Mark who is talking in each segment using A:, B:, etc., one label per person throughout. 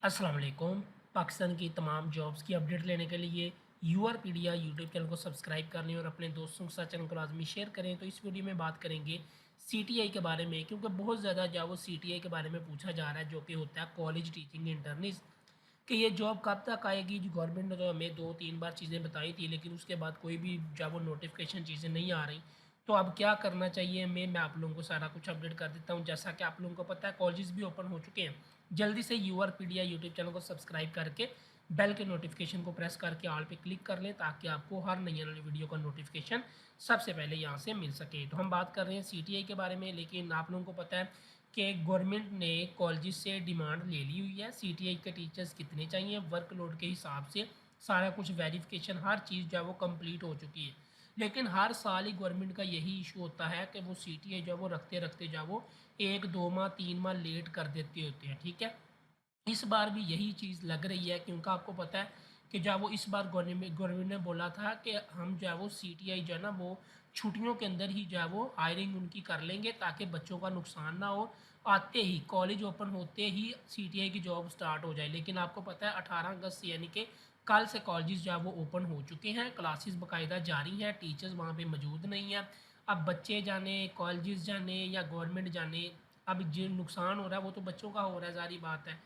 A: अस्सलाम वालेकुम। पाकिस्तान की तमाम जॉब्स की अपडेट लेने के लिए यूआरपीडिया यूट्यूब चैनल को सब्सक्राइब कर लें और अपने दोस्तों के साथ चैनल को लाजमी शेयर करें। तो इस वीडियो में बात करेंगे सीटीआई के बारे में, क्योंकि बहुत ज़्यादा जो है वो सीटीआई के बारे में पूछा जा रहा है, जो कि होता है कॉलेज टीचिंग इंटर्निस, कि ये जॉब कब तक आएगी। जो गवर्नमेंट ने तो हमें 2-3 बार चीज़ें बताई थी, लेकिन उसके बाद कोई भी जो वो नोटिफिकेशन चीज़ें नहीं आ रही। तो अब क्या करना चाहिए, मैं आप लोगों को सारा कुछ अपडेट कर देता हूँ। जैसा कि आप लोगों को पता है, कॉलेजेस भी ओपन हो चुके हैं। जल्दी से यूआरपीडिया यूट्यूब चैनल को सब्सक्राइब करके बेल के नोटिफिकेशन को प्रेस करके ऑल पे क्लिक कर लें, ताकि आपको हर नई आने वाली वीडियो का नोटिफिकेशन सबसे पहले यहाँ से मिल सके। तो हम बात कर रहे हैं सीटीआई के बारे में, लेकिन आप लोगों को पता है कि गवर्नमेंट ने कॉलेज से डिमांड ले ली हुई है सीटीआई के टीचर्स कितने चाहिए, वर्कलोड के हिसाब से सारा कुछ वेरिफिकेशन हर चीज़ जो है वो कंप्लीट हो चुकी है। लेकिन हर साल ही गवर्नमेंट का यही इशू होता है कि वो सीटीआई जो है वो रखते रखते जो है वो 1-2 माह 3 माह लेट कर देते होते हैं। ठीक है, इस बार भी यही चीज़ लग रही है, क्योंकि आपको पता है कि जो है वो इस बार गवर्नमेंट ने बोला था कि हम जो है वो सीटीआई जो है ना वो छुट्टियों के अंदर ही जो है वो हायरिंग उनकी कर लेंगे, ताकि बच्चों का नुकसान ना हो। आते ही कॉलेज ओपन होते ही सीटीआई की जॉब स्टार्ट हो जाए। लेकिन आपको पता है 18 अगस्त से, यानी कि कल से कॉलेजेस जो है वो ओपन हो चुके हैं, क्लासेस बाकायदा जारी हैं, टीचर्स वहाँ पे मौजूद नहीं हैं। अब बच्चे जाने, कॉलेजेस जाने या गवर्नमेंट जाने, अब जो नुकसान हो रहा है वो तो बच्चों का हो रहा है, ज़ाहिर बात है।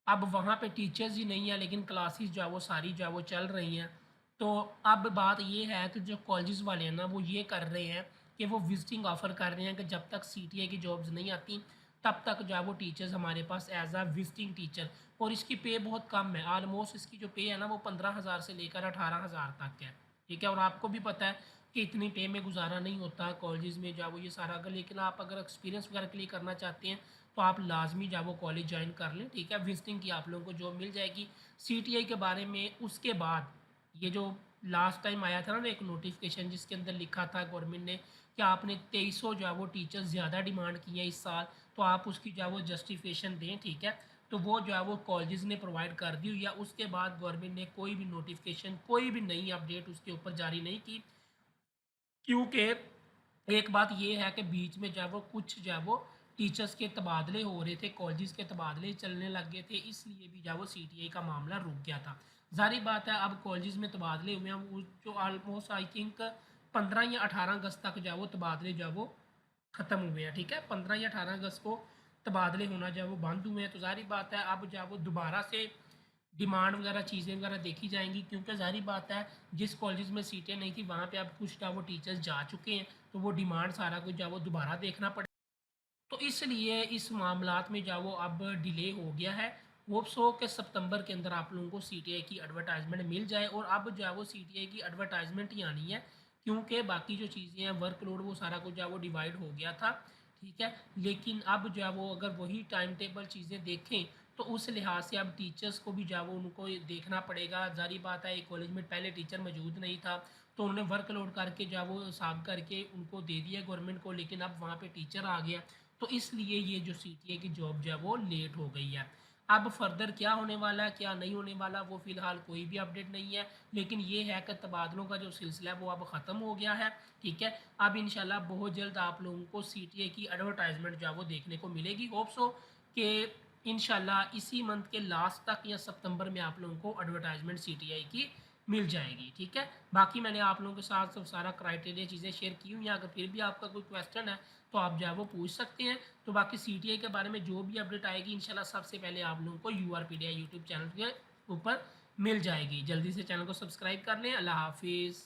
A: अब वहाँ पे टीचर्स ही नहीं है, लेकिन क्लासेस जो है वो सारी जो है वो चल रही हैं। तो अब बात ये है कि जो कॉलेजेस वाले हैं ना, वो ये कर रहे हैं कि वो विजिटिंग ऑफ़र कर रहे हैं कि जब तक सीटीए की जॉब्स नहीं आती, तब तक जो है वो टीचर्स हमारे पास एज़ अ विजिटिंग टीचर। और इसकी पे बहुत कम है, ऑलमोस्ट इसकी जो पे है ना वो 15,000 से लेकर 18,000 तक है। ठीक है, और आपको भी पता है कि इतनी पे में गुजारा नहीं होता कॉलेजेस में जो है वो ये सारा अगर, लेकिन आप अगर एक्सपीरियंस वगैरह के लिए करना चाहते हैं, तो आप लाज़मी जो है वो कॉलेज जॉइन कर लें। ठीक है, विज़िटिंग की आप लोगों को जॉब मिल जाएगी। सीटीआई के बारे में उसके बाद ये जो लास्ट टाइम आया था ना एक नोटिफिकेशन, जिसके अंदर लिखा था गवर्नमेंट ने कि आपने 2300 जो है वो टीचर्स ज़्यादा डिमांड की है इस साल, तो आप उसकी जो है वो जस्टिफिकेशन दें। ठीक है, तो वो जो है वो कॉलेजेस ने प्रोवाइड कर दी हुई है। उसके बाद गवर्नमेंट ने कोई भी नोटिफिकेशन, कोई भी नई अपडेट उसके ऊपर जारी नहीं की, क्योंकि एक बात ये है कि बीच में जो है वो कुछ जो है वो टीचर्स के तबादले हो रहे थे, कॉलेजेस के तबादले चलने लग गए थे, इसलिए भी जो है वो सीटीआई का मामला रुक गया था। ज़ाहिर बात है, अब कॉलेजेस में तबादले हुए हैं, वो जो ऑलमोस्ट आई थिंक 15 या 18 अगस्त तक जो है वो तबादले जो है वो ख़त्म हुए हैं। ठीक है, 15 या 18 अगस्त को तबादले होना जो है वो बंद हुए हैं। तो ज़ाहिर बात है, अब जो है वो दोबारा से डिमांड वगैरह चीज़ें वगैरह देखी जाएँगी, क्योंकि ज़ाहिर बात है जिस कॉलेज में सीटें नहीं थी वहाँ पे अब कुछ जो है वो टीचर्स जा चुके हैं, तो वो डिमांड सारा कुछ जो है वो दोबारा देखना पड़े। तो इसलिए इस मामलात में जो है वो अब डिले हो गया है। होप्स हो कि सितंबर के अंदर आप लोगों को सीटीआई की एडवर्टाइज़मेंट मिल जाए, और अब जो है वो सीटीआई की एडवर्टाइज़मेंट ही आनी है, क्योंकि बाकी जो चीज़ें हैं वर्कलोड वो सारा कुछ जो है वो डिवाइड हो गया था। ठीक है, लेकिन अब जो है वो अगर वही टाइम टेबल चीज़ें देखें, तो उस लिहाज से अब टीचर्स को भी जो है वो उनको ये देखना पड़ेगा। ज़ाहिर बात है, एक कॉलेज में पहले टीचर मौजूद नहीं था, तो उन्होंने वर्कलोड करके जो है वो हिसाब करके उनको दे दिया गवर्नमेंट को, लेकिन अब वहाँ पे टीचर आ गया, तो इसलिए ये जो सीटीए की जॉब जो है वो लेट हो गई है। अब फर्दर क्या होने वाला है, क्या नहीं होने वाला, वो फ़िलहाल कोई भी अपडेट नहीं है। लेकिन ये है कि तबादलों का जो सिलसिला है वो अब ख़त्म हो गया है। ठीक है, अब इंशाल्लाह बहुत जल्द आप लोगों को सीटीए की एडवर्टाइज़मेंट जो है वो देखने को मिलेगी। होप्स हो कि इंशाल्लाह इसी मंथ के लास्ट तक या सितंबर में आप लोगों को एडवर्टाइज़मेंट सीटीआई की मिल जाएगी। ठीक है, बाकी मैंने आप लोगों के साथ सब सारा क्राइटेरिया चीज़ें शेयर की हुई हैं। अगर फिर भी आपका कोई क्वेश्चन है, तो आप जो है वो पूछ सकते हैं। तो बाकी सीटीए के बारे में जो भी अपडेट आएगी, इंशाल्लाह सबसे पहले आप लोगों को यूआरपीडिया यूट्यूब चैनल के ऊपर मिल जाएगी। जल्दी से चैनल को सब्सक्राइब कर लें। अल्लाह हाफिज़।